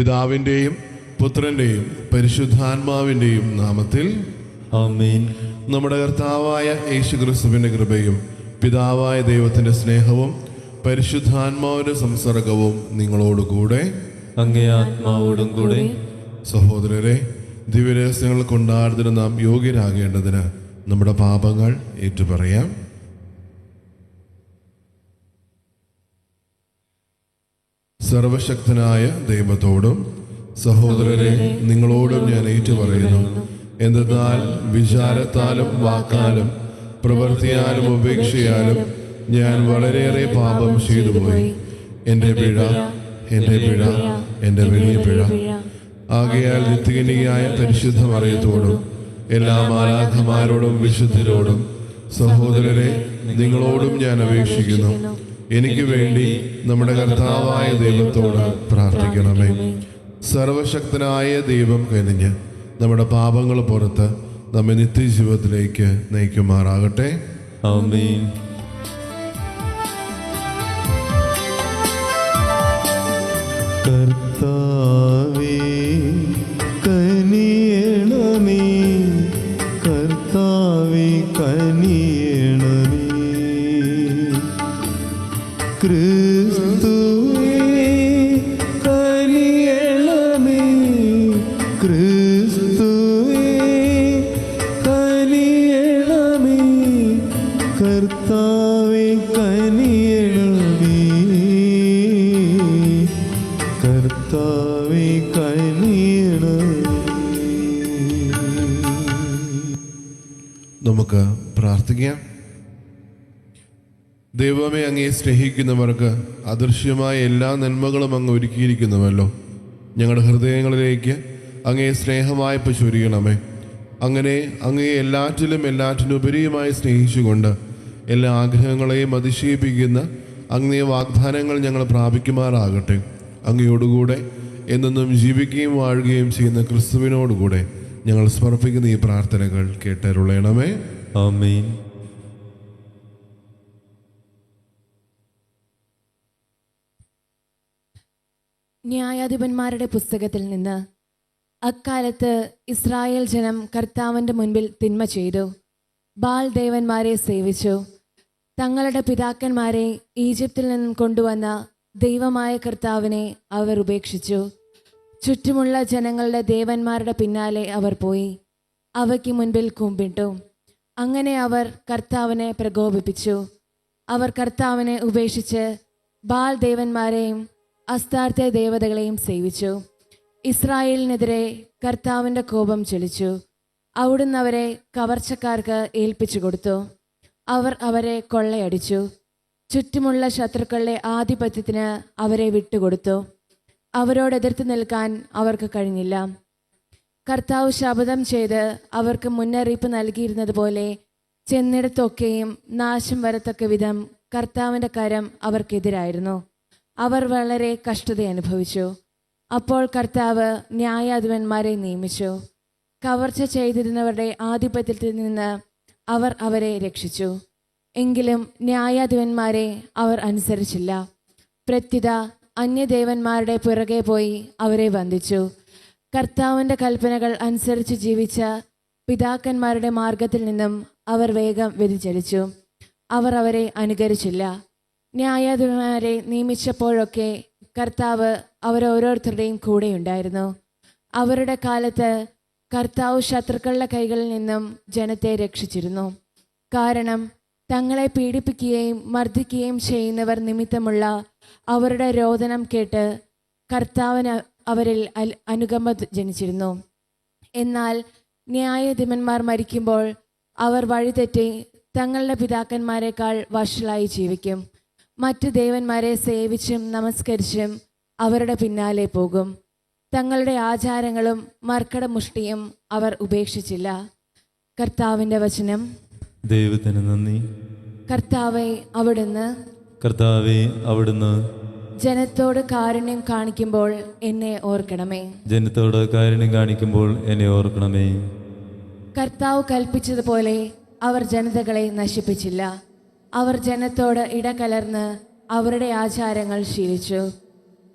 പിതാവിൻ്റെയും പുത്രൻ്റെയും പരിശുദ്ധാത്മാവിൻ്റെയും നാമത്തിൽ ആമേൻ. നമ്മുടെ കർത്താവായ യേശുക്രിസ്തുവിൻ്റെ കൃപയും പിതാവായ ദൈവത്തിൻ്റെ സ്നേഹവും പരിശുദ്ധാത്മാവിൻ്റെ സംസർഗവും നിങ്ങളോടുകൂടെ അങ്ങേ ആത്മാവോടും കൂടെ. സഹോദരരെ, ദിവ്യരഹസ്യങ്ങൾ കൊണ്ടാടുന്നതിന് നാം യോഗ്യരാകേണ്ടതിന് നമ്മുടെ പാപങ്ങൾ ഏറ്റുപറയാം. സർവശക്തനായ ദൈവത്തോടും സഹോദരരെ നിങ്ങളോടും ഞാൻ ഏറ്റുപറയുന്നു, എന്തെന്നാൽ വിചാരത്താലും വാക്കാലും പ്രവൃത്തിയാലും ഉപേക്ഷയാലും ഞാൻ വളരെയേറെ പാപം ചെയ്തുപോയി. എൻ്റെ പിഴ, എൻ്റെ പിഴ, എൻ്റെ വലിയ പിഴ. ആകയാൽ നിത്യകന്യകയായ പരിശുദ്ധ മറിയത്തോടും എല്ലാ മാലാഖമാരോടും വിശുദ്ധരോടും സഹോദരരെ നിങ്ങളോടും ഞാൻ അപേക്ഷിക്കുന്നു, എനിക്ക് വേണ്ടി നമ്മുടെ കർത്താവായ ദൈവത്തോട് പ്രാർത്ഥിക്കണമേ. സർവശക്തനായ ദൈവം കനിഞ്ഞ് നമ്മുടെ പാപങ്ങൾ പുറത്ത് നമ്മെ നിത്യജീവിതത്തിലേക്ക് നയിക്കുമാറാകട്ടെ. ആമേൻ. കർത്താവേ കനിയണമേ, കർത്താവേ കനിയണമേ. ക്രിസ്തുവേ കനിയണമേ, ക്രിസ്തുവേ കനിയണമേ, കർത്താവേ കനിയണമേ, കർത്താവേ കനിയണമേ. നമുക്ക് പ്രാർത്ഥിക്കാം. ദൈവമേ, അങ്ങയെ സ്നേഹിക്കുന്നവർക്ക് അദൃശ്യമായ എല്ലാ നന്മകളും അങ്ങ് ഒരുക്കിയിരിക്കുന്നുവല്ലോ. ഞങ്ങളുടെ ഹൃദയങ്ങളിലേക്ക് അങ്ങയെ സ്നേഹമായി ചൊരിയണമേ. അങ്ങനെ അങ്ങയെ എല്ലാറ്റിനുപരിയുമായി സ്നേഹിച്ചുകൊണ്ട് എല്ലാ ആഗ്രഹങ്ങളെയും അതിശയിപ്പിക്കുന്ന അങ്ങയെ വാഗ്ദാനങ്ങൾ ഞങ്ങൾ പ്രാപിക്കുമാറാകട്ടെ. അങ്ങയോടുകൂടെ എന്നെന്നും ജീവിക്കുകയും വാഴുകയും ചെയ്യുന്ന ക്രിസ്തുവിനോടുകൂടെ ഞങ്ങൾ സമർപ്പിക്കുന്ന ഈ പ്രാർത്ഥനകൾ കേട്ടരുളയണമേ. ആമേൻ. ന്യായാധിപന്മാരുടെ പുസ്തകത്തിൽ നിന്ന്. അക്കാലത്ത് ഇസ്രായേൽ ജനം കർത്താവിൻ്റെ മുൻപിൽ തിന്മ ചെയ്തു, ബാൽ ദേവന്മാരെ സേവിച്ചു. തങ്ങളുടെ പിതാക്കന്മാരെ ഈജിപ്തിൽ നിന്നും കൊണ്ടുവന്ന ദൈവമായ കർത്താവിനെ അവർ ഉപേക്ഷിച്ചു. ചുറ്റുമുള്ള ജനങ്ങളുടെ ദേവന്മാരുടെ പിന്നാലെ അവർ പോയി അവയ്ക്ക് മുൻപിൽ കുമ്പിട്ടു. അങ്ങനെ അവർ കർത്താവിനെ പ്രകോപിപ്പിച്ചു. അവർ കർത്താവിനെ ഉപേക്ഷിച്ച് ബാൽ ദേവന്മാരെയും അസ്താർത്തെ ദേവതകളെയും സേവിച്ചു. ഇസ്രായേലിനെതിരെ കർത്താവിൻ്റെ കോപം ജ്വലിച്ചു. അവിടുന്ന് അവരെ കവർച്ചക്കാർക്ക് ഏൽപ്പിച്ചു കൊടുത്തു. അവർ അവരെ കൊള്ളയടിച്ചു. ചുറ്റുമുള്ള ശത്രുക്കളുടെ ആധിപത്യത്തിന് അവരെ വിട്ടുകൊടുത്തു. അവരോട് എതിർത്ത് നിൽക്കാൻ അവർക്ക് കഴിഞ്ഞില്ല. കർത്താവ് ശപഥം ചെയ്ത് അവർക്ക് മുന്നറിയിപ്പ് നൽകിയിരുന്നത് പോലെ ചെന്നിടത്തൊക്കെയും നാശം വരത്തക്ക വിധം കർത്താവിൻ്റെ കരം അവർക്കെതിരായിരുന്നു. അവർ വളരെ കഷ്ടത അനുഭവിച്ചു. അപ്പോൾ കർത്താവ് ന്യായാധിപന്മാരെ നിയമിച്ചു. കവർച്ച ചെയ്തിരുന്നവരുടെ ആധിപത്യത്തിൽ നിന്ന് അവർ അവരെ രക്ഷിച്ചു. എങ്കിലും ന്യായാധിപന്മാരെ അവർ അനുസരിച്ചില്ല. പ്രത്യുത അന്യദേവന്മാരുടെ പുറകെ പോയി അവരെ വന്ദിച്ചു. കർത്താവിൻ്റെ കൽപ്പനകൾ അനുസരിച്ച് ജീവിച്ച പിതാക്കന്മാരുടെ മാർഗത്തിൽ നിന്നും അവർ വേഗം വ്യതിചലിച്ചു. അവർ അവരെ അനുകരിച്ചില്ല. ന്യായാധിപന്മാരെ നിയമിച്ചപ്പോഴൊക്കെ കർത്താവ് അവരോരോരുത്തരുടെയും കൂടെയുണ്ടായിരുന്നു. അവരുടെ കാലത്ത് കർത്താവ് ശത്രുക്കളുടെ കൈകളിൽ നിന്നും ജനത്തെ രക്ഷിച്ചിരുന്നു. കാരണം തങ്ങളെ പീഡിപ്പിക്കുകയും മർദ്ദിക്കുകയും ചെയ്യുന്നവർ നിമിത്തമുള്ള അവരുടെ രോദനം കേട്ട് കർത്താവിന് അവരിൽ അനുകമ്പ ജനിച്ചിരുന്നു. എന്നാൽ ന്യായാധിപന്മാർ മരിക്കുമ്പോൾ അവർ വഴിതെറ്റി തങ്ങളുടെ പിതാക്കന്മാരെക്കാൾ വഷളായി ജീവിക്കും. മറ്റു ദേവന്മാരെ സേവിച്ചും നമസ്കരിച്ചും അവരുടെ പിന്നാലെ പോകും. തങ്ങളുടെ ആചാരങ്ങളും മർക്കടമുഷ്ടിയും അവർ ഉപേക്ഷിച്ചില്ല. കർത്താവിൻ്റെ വചനം. ദൈവത്തിന് നന്ദി. കർത്താവേ, അവിടുന്ന് ജനത്തോട് കാരുണ്യം കാണിക്കുമ്പോൾ എന്നെ ഓർക്കണമേ. കർത്താവ് കൽപ്പിച്ചതുപോലെ അവർ ജനതകളെ നശിപ്പിച്ചില്ല. അവർ ജനത്തോട് ഇടകലർന്ന് അവരുടെ ആചാരങ്ങൾ ശീലിച്ചു.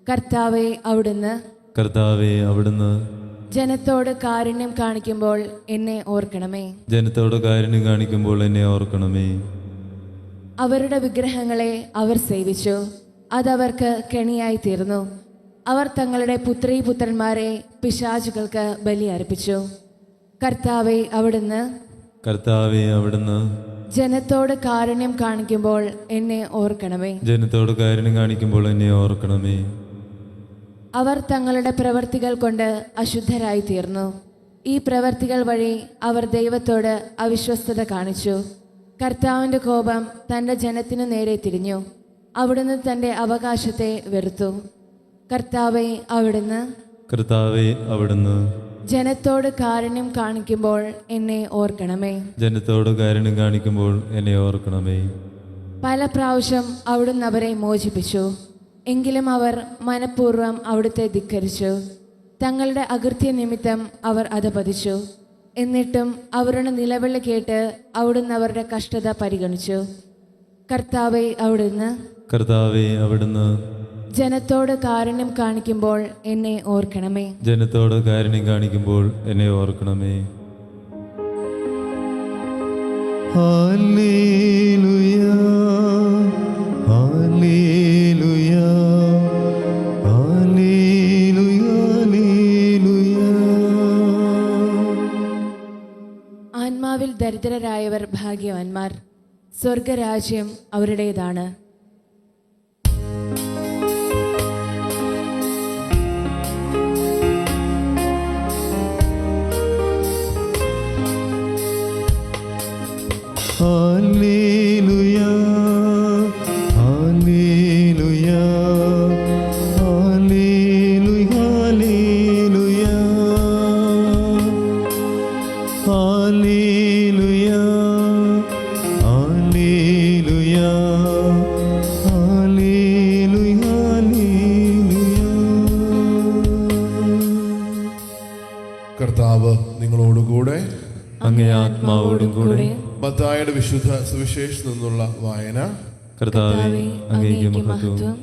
കർത്താവെ, അവിടുന്ന് കർത്താവെ അവിടുന്ന് ജനത്തോട് കാരുണ്യം കാണിക്കുമ്പോൾ എന്നെ ഓർക്കണമേ. ജനത്തോട് കാരുണ്യം കാണിക്കുമ്പോൾ എന്നെ ഓർക്കണമേ. അവരുടെ വിഗ്രഹങ്ങളെ അവർ സേവിച്ചു, അതവർക്ക് കെണിയായി തീർന്നു. അവർ തങ്ങളുടെ പുത്രീപുത്രന്മാരെ പിശാചുകൾക്ക് ബലി അർപ്പിച്ചു. കർത്താവെ അവിടുന്ന് കർത്താവെ അവിടുന്ന് ജനത്തോട് കാരുണ്യം കാണിക്കുമ്പോൾ എന്നെ ഓർക്കണമേ. ജനത്തോട് കാരുണ്യം കാണിക്കുമ്പോൾ എന്നെ ഓർക്കണമേ. അവർ തങ്ങളുടെ പ്രവർത്തികൾ കൊണ്ട് അശുദ്ധരായി തീർന്നു. ഈ പ്രവർത്തികൾ വഴി അവർ ദൈവത്തോട് അവിശ്വസ്തത കാണിച്ചു. കർത്താവിൻ്റെ കോപം തൻ്റെ ജനത്തിനു നേരെ തിരിഞ്ഞു. അവിടുന്ന് തൻ്റെ അവകാശത്തെ വെറുത്തു. കർത്താവെ അവിടുന്ന് കർത്താവെ അവിടുന്ന് ജനത്തോട് കാരുണ്യം കാണിക്കുമ്പോൾ എന്നെ ഓർക്കണമേ. ജനത്തോട് കാരുണ്യം കാണിക്കുമ്പോൾ എന്നെ ഓർക്കണമേ. പല പ്രാവശ്യം അവിടുന്ന് അവരെ മോചിപ്പിച്ചു. എങ്കിലും അവർ മനഃപൂർവ്വം അവിടുത്തെ ധിക്കരിച്ചു. തങ്ങളുടെ അകൃത്യ നിമിത്തം അവർ അധപതിച്ചു. എന്നിട്ടും അവരുടെ നിലവിളി കേട്ട് അവിടുന്ന് അവരുടെ കഷ്ടത പരിഗണിച്ചു. കർത്താവെ അവിടുന്ന് കർത്താവെ അവിടുന്ന് ജനത്തോട് കാരുണ്യം കാണിക്കുമ്പോൾ എന്നെ ഓർക്കണമേ. ജനത്തോട് കാരുണ്യം കാണിക്കുമ്പോൾ എന്നെ ഓർക്കണമേ. Hallelujah hallelujah hallelujah hallelujah. ആത്മാവിൽ ദരിദ്രരായവർ ഭാഗ്യവാന്മാർ, സ്വർഗരാജ്യം അവരുടേതാണ്. Hallelujah hallelujah hallelujah hallelujah hallelujah hallelujah hallelujah hallelujah. കർത്താവ് നിങ്ങളോടുകൂടെ. അങ്ങേ ആത്മാവോടും കൂടെ. മത്തായിയുടെ വിശുദ്ധ സുവിശേഷത്തിൽ നിന്നുള്ള വായന. കർത്താവേ അങ്ങേക്ക് മഹത്വം.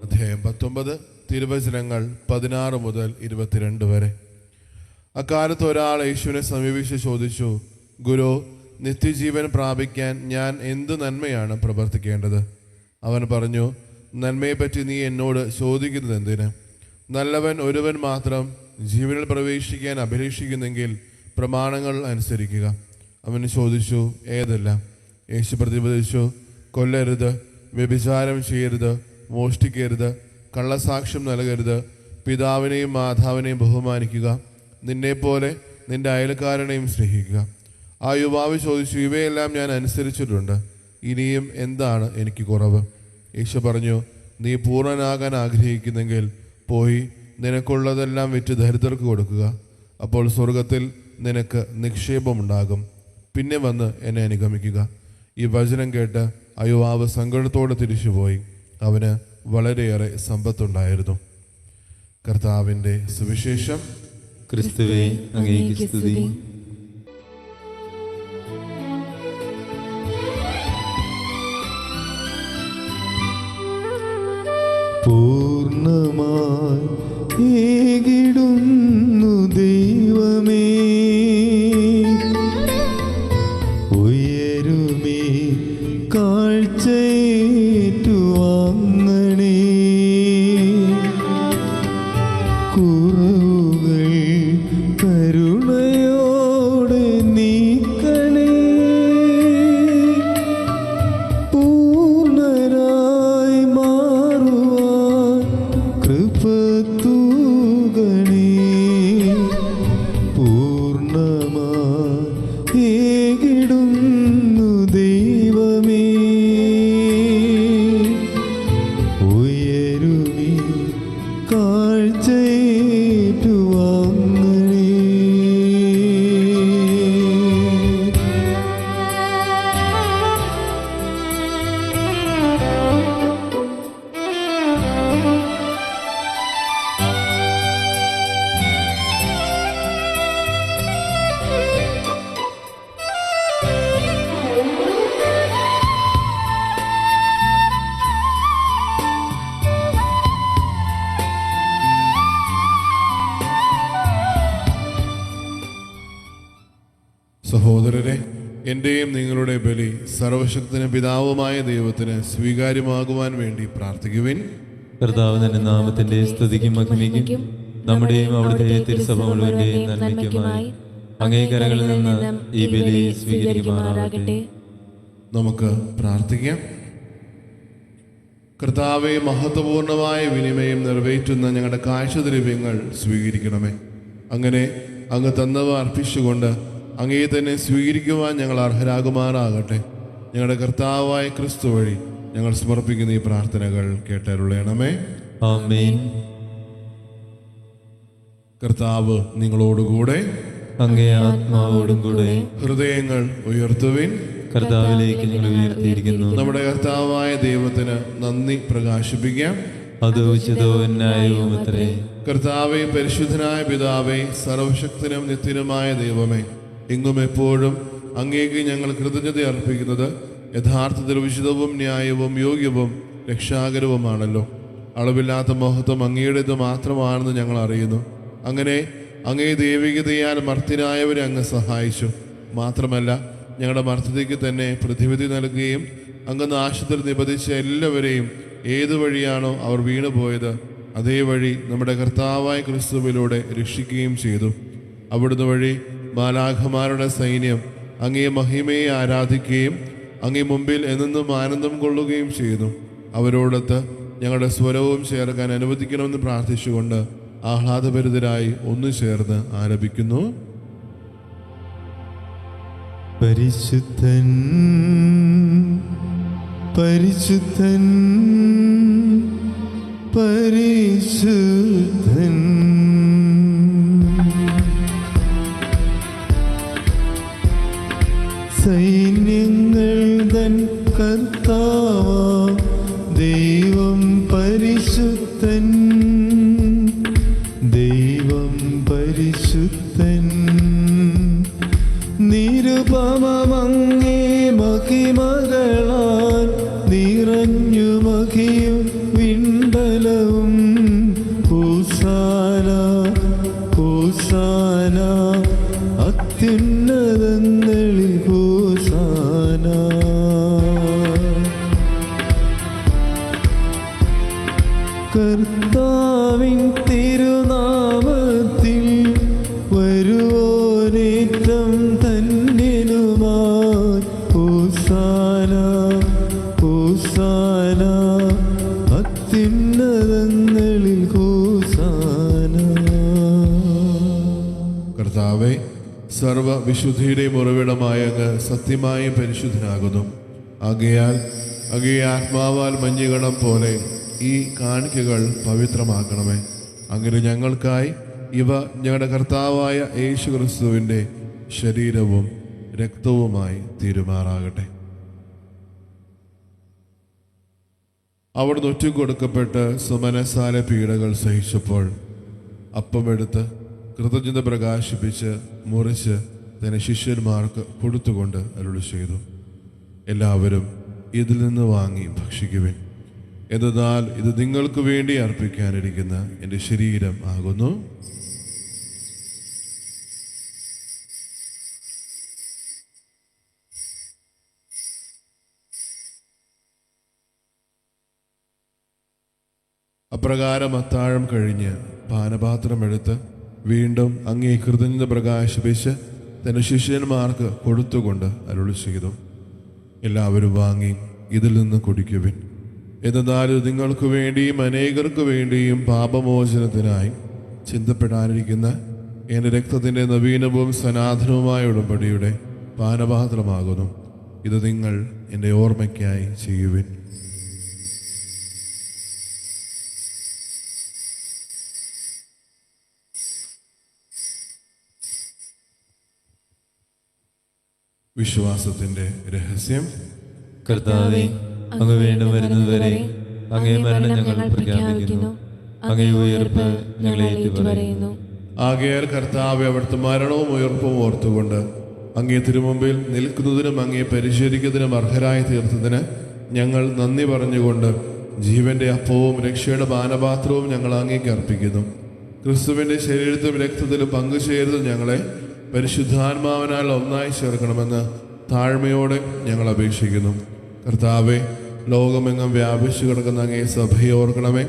അധ്യായം 19, തിരുവചനങ്ങൾ 16 മുതൽ 22 വരെ. അക്കാലത്ത് ഒരാൾ യേശുവിനെ സമീപിച്ച് ചോദിച്ചു, ഗുരു, നിത്യജീവൻ പ്രാപിക്കാൻ ഞാൻ എന്ത് നന്മയാണ് പ്രവർത്തിക്കേണ്ടത്? അവൻ പറഞ്ഞു, നന്മയെപ്പറ്റി നീ എന്നോട് ചോദിക്കുന്നത് എന്തിന്? നല്ലവൻ ഒരുവൻ മാത്രം ജീവനിൽ പ്രവേശിക്കാൻ അഭിലഷിക്കുന്നെങ്കിൽ പ്രമാണങ്ങൾ അനുസരിക്കുക. അവന് ചോദിച്ചു, ഏതെല്ലാം? യേശു പ്രതിപദിച്ചു, കൊല്ലരുത്, വ്യഭിചാരം ചെയ്യരുത്, മോഷ്ടിക്കരുത്, കള്ളസാക്ഷ്യം നൽകരുത്, പിതാവിനെയും മാതാവിനെയും ബഹുമാനിക്കുക, നിന്നെപ്പോലെ നിന്റെ അയൽക്കാരനെയും സ്നേഹിക്കുക. ആ യുവാവ് ചോദിച്ചു, ഇവയെല്ലാം ഞാൻ അനുസരിച്ചിട്ടുണ്ട്, ഇനിയും എന്താണ് എനിക്ക് കുറവ്? യേശു പറഞ്ഞു, നീ പൂർണ്ണനാകാൻ ആഗ്രഹിക്കുന്നെങ്കിൽ പോയി നിനക്കുള്ളതെല്ലാം വിറ്റ് ദരിദ്രർക്ക് കൊടുക്കുക, അപ്പോൾ സ്വർഗത്തിൽ നിനക്ക് നിക്ഷേപമുണ്ടാകും. പിന്നെ വന്ന് എന്നെ അനുഗമിക്കുക. ഈ വചനം കേട്ട് ആ യുവാവ് സങ്കടത്തോടെ തിരിച്ചുപോയി. അവന് വളരെയേറെ സമ്പത്തുണ്ടായിരുന്നു. കർത്താവിൻ്റെ സുവിശേഷം. ക്രിസ്തുവേ അങ്ങേക്ക് സ്തുതി. പൂർണ്ണമായി ഏകിടുന്നു ദൈവമേ, ഉയരുമേ കാഴ്ചയേറ്റുവാങ്ങണേ, കുറവുകൾ കരുണയോടെ നീക്കണേ, പൂർണ്ണരായി മാറുവാൻ കൃപ തൂകണേ, പൂർണ്ണമായി ഏകിടുന്നു ദൈവമേ, ഉയരുമേ കാഴ്ചയേറ്റുവാങ്ങണേ. സഹോദരരെ, എൻ്റെയും നിങ്ങളുടെ ബലി സർവശക്തനും പിതാവുമായ ദൈവത്തിന് സ്വീകാര്യമാകുവാൻ വേണ്ടി പ്രാർത്ഥിക്കുവിൻ. കർത്താവ് തന്റെ നാമത്തിന്റെ സ്തുതിക്കും മഹിമയ്ക്കും നമ്മുടെയും അവിടുത്തെ തിരുസഭ മുഴുവന്റെയും നന്മയ്ക്കുമായി അങ്ങേ കരങ്ങളിൽ നിന്ന് ഈ ബലി സ്വീകരിക്കുമാറാകട്ടെ. നമുക്ക് പ്രാർത്ഥിക്കാം. കർത്താവെ, മഹത്വപൂർണമായ വിനിമയം നിറവേറ്റുന്ന ഞങ്ങളുടെ കാഴ്ചദ്രവ്യങ്ങൾ സ്വീകരിക്കണമേ. അങ്ങനെ അങ്ങ് തന്നവ അർപ്പിച്ചുകൊണ്ട് അങ്ങേ തന്നെ സ്വീകരിക്കുവാൻ ഞങ്ങൾ അർഹരാകുമാറാകട്ടെ. ഞങ്ങളുടെ കർത്താവായ ക്രിസ്തു വഴി ഞങ്ങൾ സമർപ്പിക്കുന്ന ഈ പ്രാർത്ഥനകൾ കേട്ടരുളയണമേ. ആമേൻ. കർത്താവ് നിങ്ങളോടുകൂടെ, അങ്ങേ ആത്മാവോടും കൂടെ. ഹൃദയങ്ങൾ ഉയർത്തുവിൻ. കർത്താവിലേക്ക് ഞങ്ങൾ ഉയർത്തിയിരിക്കുന്നു. നമ്മുടെ കർത്താവായ ദൈവത്തിന് നന്ദി പ്രകാശിപ്പിക്കാം. അത് ഉചിതവും ന്യായവും അത്രേ. കർത്താവേ, പരിശുദ്ധനായ പിതാവേ, സർവശക്തനും നിത്യനുമായ ദൈവമേ, എങ്ങും എപ്പോഴും അങ്ങേക്ക് ഞങ്ങൾ കൃതജ്ഞത അർപ്പിക്കുന്നത് യഥാർത്ഥത്തിൽ ഉചിതവും ന്യായവും യോഗ്യവും രക്ഷാകരവുമാണല്ലോ. അളവില്ലാത്ത മഹത്വം അങ്ങയുടേത് മാത്രമാണെന്ന് ഞങ്ങൾ അറിയുന്നു. അങ്ങനെ അങ്ങേ ദൈവികതയാൽ മർത്യനായവരെ അങ്ങ് സഹായിച്ചു. മാത്രമല്ല, ഞങ്ങളുടെ മർത്യതയ്ക്ക് തന്നെ പ്രതിവിധി നൽകുകയും അങ്ങ് നാശത്തിൽ നിബന്ധിച്ച എല്ലാവരെയും ഏതു വഴിയാണോ അവർ വീണുപോയത് അതേ വഴി നമ്മുടെ കർത്താവായ ക്രിസ്തുവിലൂടെ രക്ഷിക്കുകയും ചെയ്തു. അവിടുന്ന് വഴി മാലാഖമാരുടെ സൈന്യം അങ്ങേ മഹിമയെ ആരാധിക്കുകയും അങ്ങേ മുമ്പിൽ എന്നെന്നും ആനന്ദം കൊള്ളുകയും ചെയ്യുന്നു. അവരോടൊത്ത് ഞങ്ങളുടെ സ്വരവും ചേർക്കാൻ അനുവദിക്കണമെന്ന് പ്രാർത്ഥിച്ചുകൊണ്ട് ആഹ്ലാദഭരിതരായി ഒന്നു ചേർന്ന് ആലപിക്കുന്നു. പരിശുദ്ധൻ പരിശുദ്ധൻ പരിശുദ്ധൻ, സൈന്യങ്ങൾ തൻ കർത്താവാം ദൈവം പരിശുദ്ധൻ, ദൈവം പരിശുദ്ധൻ. നിരുപമമങ്ങേ മഹിമകളാൽ നിറഞ്ഞു മഹിയും വിണ്ടലവും. ഹോസാന ഹോസാന, അത്യുന്നതങ്ങളിൽ ഹോസാന. കർത്താവിൻ തിരുനാമത്തിൽ വരുവോനേറ്റം ധന്യനുമായി. ഹോസാന ഹോസാന, അത്യുന്നതങ്ങളിൽ ഹോസാന. കർത്താവേ, സർവ വിശുദ്ധിയുടെയും ഉറവിടമായ അങ്ങ് സത്യമായും പരിശുദ്ധനാകുന്നു. ആകയാൽ അങ്ങേ ആത്മാവാൽ മഞ്ഞുകണം പോലെ ഈ കാണിക്കകൾ പവിത്രമാക്കണമേ. അങ്ങനെ ഞങ്ങൾക്കായി ഇവ ഞങ്ങളുടെ കർത്താവായ യേശു ക്രിസ്തുവിൻ്റെ ശരീരവും രക്തവുമായി തീരുമാറാകട്ടെ. അവിടുന്ന് ഒറ്റുകൊടുക്കപ്പെട്ട് സുമനസാലെ പീഡകൾ സഹിച്ചപ്പോൾ അപ്പമെടുത്ത് കൃതജ്ഞത പ്രകാശിപ്പിച്ച് മുറിച്ച് തന്റെ ശിഷ്യന്മാർക്ക് കൊടുത്തുകൊണ്ട് അരുളി ചെയ്തു, എല്ലാവരും ഇതിൽ നിന്ന് വാങ്ങി ഭക്ഷിക്കുവിൻ. എന്നാൽ ഇത് നിങ്ങൾക്ക് വേണ്ടി അർപ്പിക്കാനിരിക്കുന്ന എൻ്റെ ശരീരം ആകുന്നു. അപ്രകാരം അത്താഴം കഴിഞ്ഞ് പാനപാത്രമെടുത്ത് വീണ്ടും അങ്ങേ കൃതജ്ഞത പ്രകാശിപ്പിച്ച് തന്റെ ശിഷ്യന്മാർക്ക് കൊടുത്തുകൊണ്ട് അരുളി ചെയ്തു, എല്ലാവരും വാങ്ങി ഇതിൽ നിന്ന് കുടിക്കുവിൻ. എന്നാൽ നിങ്ങൾക്ക് വേണ്ടിയും അനേകർക്ക് വേണ്ടിയും പാപമോചനത്തിനായി ചിന്തപ്പെടാനിരിക്കുന്ന എൻ്റെ രക്തത്തിൻ്റെ നവീനവും സനാതനവുമായ ഉടമ്പടിയുടെ പാനപാത്രമാകുന്നു. ഇത് നിങ്ങൾ എൻ്റെ ഓർമ്മയ്ക്കായി ചെയ്യുവിൻ. വിശ്വാസത്തിന്റെ രഹസ്യം. കർത്താവേ, അങ്ങ് വീണ്ടും വരുന്നതുവരെ അങ്ങേ മരണം ഞങ്ങൾ പ്രഖ്യാപിക്കുന്നു, അങ്ങേ ഉയർപ്പ് ഞങ്ങളെ ഏറ്റുപറയുന്നു. ആകയാൽ കർത്താവേ, അവിടുത്തെ മരണവും ഉയർപ്പും ഓർത്തുകൊണ്ട് അങ്ങേ തിരുമുമ്പിൽ നിൽക്കുന്നതിനും അങ്ങേ പരിശോധിക്കുന്നതിനും അർഹരായി തീർത്തതിന് ഞങ്ങൾ നന്ദി പറഞ്ഞുകൊണ്ട് ജീവന്റെ അപ്പവും രക്ഷയുടെ പാനപാത്രവും ഞങ്ങൾ അങ്ങേക്ക് അർപ്പിക്കുന്നു. ക്രിസ്തുവിന്റെ ശരീരത്തിലും രക്തത്തിലും പങ്കുചേരുന്നത് ഞങ്ങളെ പരിശുദ്ധാത്മാവിനാൽ ഒന്നായി ചേർക്കണമെന്ന് താഴ്മയോടെ ഞങ്ങൾ അപേക്ഷിക്കുന്നു. കർത്താവെ, ലോകമെങ്ങും വ്യാപിച്ചു കിടക്കുന്ന അങ്ങേ സഭയെ ഓർക്കണമേ.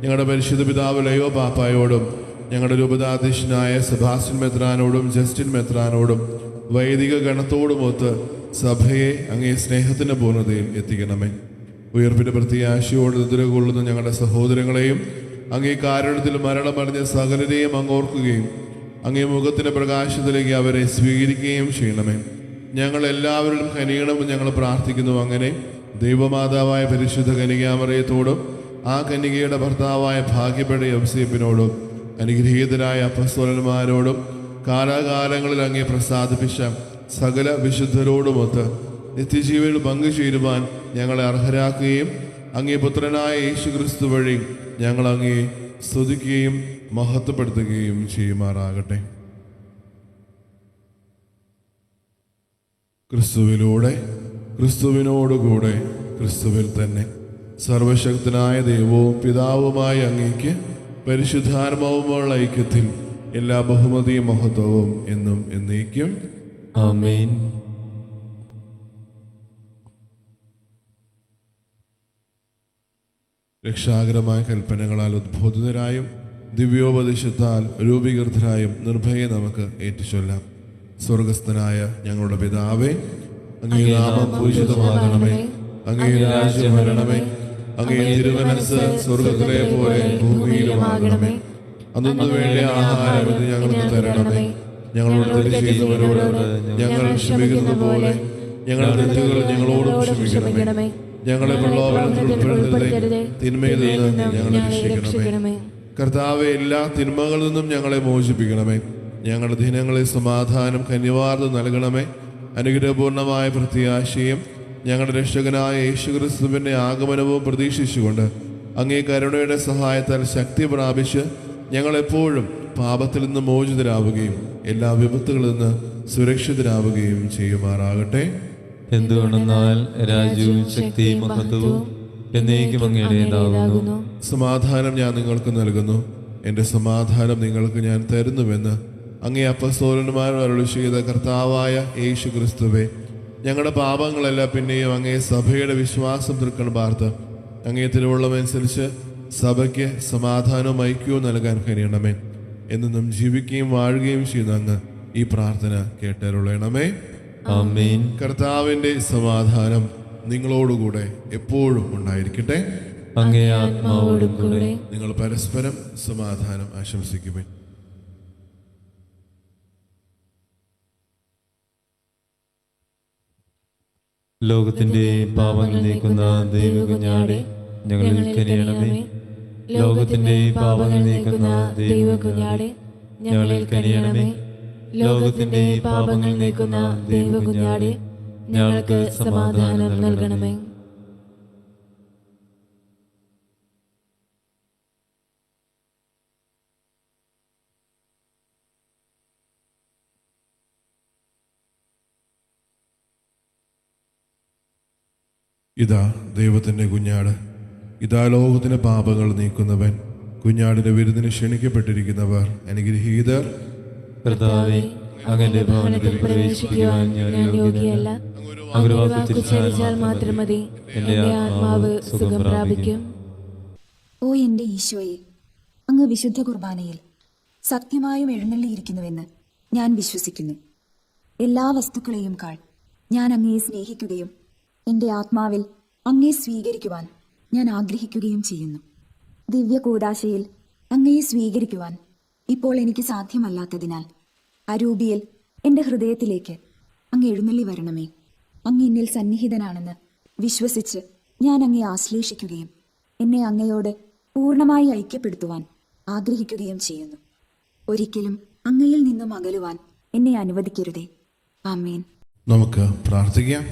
ഞങ്ങളുടെ പരിശുദ്ധ പിതാവ് ലയോ പാപ്പായോടും ഞങ്ങളുടെ രൂപതാധ്യക്ഷനായ സെബാസ്റ്റ്യൻ മെത്രാനോടും ജസ്റ്റിൻ മെത്രാനോടും വൈദിക ഗണത്തോടുമൊത്ത് സഭയെ അങ്ങേ സ്നേഹത്തിൻ്റെ പൂർണ്ണതയിൽ എത്തിക്കണമേ. ഉയർപ്പിൻ്റെ പ്രത്യാശയോട് നിദ്രകൊള്ളുന്ന ഞങ്ങളുടെ സഹോദരങ്ങളെയും അങ്ങേ കാരുണ്യത്തിൽ മരണമറിഞ്ഞ സകലരെയും അങ്ങോർക്കുകയും അങ്ങേ മുഖത്തിൻ്റെ പ്രകാശത്തിലേക്ക് അവരെ സ്വീകരിക്കുകയും ചെയ്യണമേ. ഞങ്ങൾ എല്ലാവരിലും കനിയണമെന്ന് ഞങ്ങൾ പ്രാർത്ഥിക്കുന്നു. അങ്ങനെ ദൈവമാതാവായ പരിശുദ്ധ കന്യകാമറിയത്തോടും ആ കന്യകയുടെ ഭർത്താവായ ഭാഗ്യപ്പെട്ട യൗസേപ്പിനോടും അനുഗ്രഹീതരായ അപ്പസ്തോലന്മാരോടും കാലാകാലങ്ങളിൽ അങ്ങേ പ്രസാദിപ്പിച്ച സകല വിശുദ്ധരോടുമൊത്ത് നിത്യജീവനിൽ പങ്കുചേരുവാൻ ഞങ്ങളെ അർഹരാക്കുകയും അങ്ങേ പുത്രനായ യേശുക്രിസ്തു വഴി ഞങ്ങൾ അങ്ങേ സ്തുതിക്കുകയും മഹത്വപ്പെടുത്തുകയും ചെയ്യുമാറാകട്ടെ. ക്രിസ്തുവിലൂടെ, ക്രിസ്തുവിനോടുകൂടെ, ക്രിസ്തുവിൽ തന്നെ സർവശക്തനായ ദൈവവും പിതാവുമായ അങ്ങേക്ക് പരിശുദ്ധാത്മാവുമുള്ള ഐക്യത്തിൽ എല്ലാ ബഹുമതിയും മഹത്വവും എന്നും എന്നേക്കും ആമേൻ. രക്ഷാകരമായ കൽപ്പനകളാൽ ഉദ്ബോധിതരായും ദിവ്യോപദേശത്താൽ രൂപീകൃതരായും നിർഭയെ നമുക്ക് ഏറ്റുചൊല്ലാം. സ്വർഗസ്ഥനായ ഞങ്ങളുടെ പിതാവേ, അങ്ങേ നാമം പൂജിതമാകണമേ. അങ്ങേ രാജ്യം വരണമേ. അങ്ങേ തിരുമനസ്സ് സ്വർഗത്തിലെ പോലെ ഭൂമിയിലുമാകണമേ. അന്നു വേണ്ട ആഹാരം ഇന്ന് ഞങ്ങൾക്ക് തരണമേ. ഞങ്ങളോട് തെറ്റ് ചെയ്യുന്നവരോട് ഞങ്ങൾ ക്ഷമിക്കുന്നത് പോലെ ഞങ്ങളുടെ തെറ്റുകൾ ഞങ്ങളോടും ക്ഷമിക്കണമേ. ഞങ്ങളെ പ്രലോഭനത്തിൽ ഉൾപ്പെടുത്തരുതേ, തിന്മയിൽ നിന്ന് ഞങ്ങളെ രക്ഷിക്കണമേ. കർത്താവെ, എല്ലാ തിന്മകളിൽ നിന്നും ഞങ്ങളെ മോചിപ്പിക്കണമേ. ഞങ്ങളുടെ ദിനങ്ങളിൽ സമാധാനം കന്യവാർന്ന് നൽകണമേ. അനുഗ്രഹപൂർണമായ പ്രത്യാശയും ഞങ്ങളുടെ രക്ഷകനായ യേശുക്രിസ്തുവിന്റെ ആഗമനവും പ്രതീക്ഷിച്ചുകൊണ്ട് അങ്ങേ കരുണയുടെ സഹായത്താൽ ശക്തി പ്രാപിച്ച് ഞങ്ങളെപ്പോഴും പാപത്തിൽ നിന്ന് മോചിതരാവുകയും എല്ലാ വിപത്തുകളിൽ നിന്ന് സുരക്ഷിതരാവുകയും ചെയ്യുമാറാകട്ടെ. എന്തുകൊണ്ടെന്നാൽ രാജ്യവും ശക്തിയും മഹത്വവും എന്നേക്കും അങ്ങയുടേതാകുന്നു. സമാധാനം ഞാൻ നിങ്ങൾക്ക് നൽകുന്നു, എൻ്റെ സമാധാനം നിങ്ങൾക്ക് ഞാൻ തരുന്നുവെന്ന് അങ്ങേ അപ്പസ്തോലന്മാർ അരുളി ചെയ്ത കർത്താവായ യേശു ക്രിസ്തുവേ, ഞങ്ങളുടെ പാപങ്ങളെല്ലാം പിന്നെയും അങ്ങേ സഭയുടെ വിശ്വാസം തൃക്കൺ പാർത്ത് അങ്ങേ തിരുവുള്ളമനുസരിച്ച് സഭയ്ക്ക് സമാധാനവും ഐക്യവും നൽകാൻ കഴിയണമേ. എന്നും ജീവിക്കുകയും വാഴുകയും ചെയ്യുന്ന അങ്ങ് ഈ പ്രാർത്ഥന കേട്ടരുളണമേ. ആമേൻ. കർത്താവിൻ്റെ സമാധാനം നിങ്ങളോടുകൂടെ എപ്പോഴും ഉണ്ടായിരിക്കട്ടെ. അങ്ങേ ആത്മാവോടും കൂടെ. നിങ്ങൾ പരസ്പരം സമാധാനം ആശംസിക്കുമേ. ലോകത്തിന്റെ പാപങ്ങൾ നീക്കുന്ന ദൈവകുഞ്ഞാടെ ഞങ്ങളിൽ കനിയണമേ. ലോകത്തിന്റെ പാപങ്ങൾ നീക്കുന്ന ദൈവകുഞ്ഞാടെ ഞങ്ങളിൽ കനിയണമേ. ലോകത്തിന്റെ പാപങ്ങൾ നീക്കുന്ന ദൈവകുഞ്ഞാടെ ഞങ്ങൾക്ക് സമാധാനം നൽകണമേ. ഇതാ ദൈവത്തിൻ്റെ കുഞ്ഞാട്, ഇതാ ലോകത്തിന്റെ പാപങ്ങൾ നീക്കുന്നവൻ. കുഞ്ഞാടിന്റെ വിരുന്നിന് ക്ഷണിക്കപ്പെട്ടിരിക്കുന്നവർ അനുഗ്രഹീതർ. കർത്താവേ, അങ്ങന്റെ ഭവനത്തിൽ പ്രവേശിക്കുവാൻ ഞാൻ യോഗ്യയല്ല. അങ്ങ് വാക്ക് തിരിച്ചാൽ മാത്രം മതി, എന്റെ ആത്മാവ് സുഖം പ്രാപിക്കും. ഓ എൻ്റെ ഈശോയെ, അങ്ങ് വിശുദ്ധ കുർബാനയിൽ സത്യമായും എഴുന്നള്ളിയിരിക്കുന്നുവെന്ന് ഞാൻ വിശ്വസിക്കുന്നു. എല്ലാ വസ്തുക്കളെയും കാൾ ഞാൻ അങ്ങയെ സ്നേഹിക്കുകയും എൻ്റെ ആത്മാവിൽ അങ്ങയെ സ്വീകരിക്കുവാൻ ഞാൻ ആഗ്രഹിക്കുകയും ചെയ്യുന്നു. ദിവ്യ കൂദാശയിൽ അങ്ങയെ സ്വീകരിക്കുവാൻ ഇപ്പോൾ എനിക്ക് സാധ്യമല്ലാത്തതിനാൽ അരൂപിയിൽ എൻ്റെ ഹൃദയത്തിലേക്ക് അങ്ങ് എഴുന്നള്ളി വരണമേ. അങ്ങ് എന്നിൽ സന്നിഹിതനാണെന്ന് വിശ്വസിച്ച് ഞാൻ അങ്ങയെ ആശ്ലേഷിക്കുകയും എന്നെ അങ്ങയോട് പൂർണ്ണമായി ഐക്യപ്പെടുത്തുവാൻ ആഗ്രഹിക്കുകയും ചെയ്യുന്നു. ഒരിക്കലും അങ്ങയിൽ നിന്നും അകലുവാൻ എന്നെ അനുവദിക്കരുതേ. ആമേൻ. നമുക്ക് പ്രാർത്ഥിക്കാം.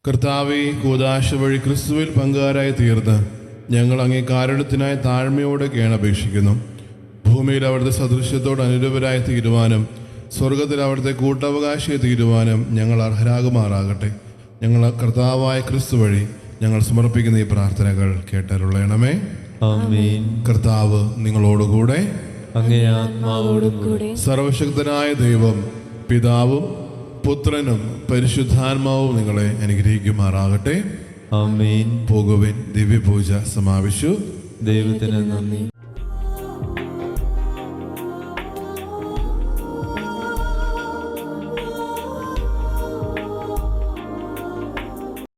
കർത്താവേ, കൂദാശ വഴി ക്രിസ്തുവിൽ പങ്കുകാരായി തീർന്ന് ഞങ്ങൾ അങ്ങേ കാരുണ്യത്തിനായി താഴ്മയോടെ കേണപേക്ഷിക്കുന്നു. ഭൂമിയിൽ അവിടുത്തെ സദൃശ്യത്തോട് അനുരൂപരായി തീരുവാനും സ്വർഗത്തിൽ അവിടുത്തെ കൂട്ടവകാശിയെ തീരുവാനും ഞങ്ങൾ അർഹരാകുമാറാകട്ടെ. ഞങ്ങൾ കർത്താവായ ക്രിസ്തു വഴി ഞങ്ങൾ സമർപ്പിക്കുന്ന ഈ പ്രാർത്ഥനകൾ കേട്ടരുളയണമേ. ആമേൻ. കർത്താവ് നിങ്ങളോടുകൂടെ. അങ്ങേ ആത്മാവോടും കൂടെ സർവശക്തനായ ദൈവം പിതാവും പുത്രനും പരിശുദ്ധാത്മാവും നിങ്ങളെ അനുഗ്രഹിക്കുമാറാകട്ടെ. ആമേൻ. പോകുവിൻ, ദിവ്യപൂജ സമാപിച്ചു. ദൈവത്തിന് നന്ദി.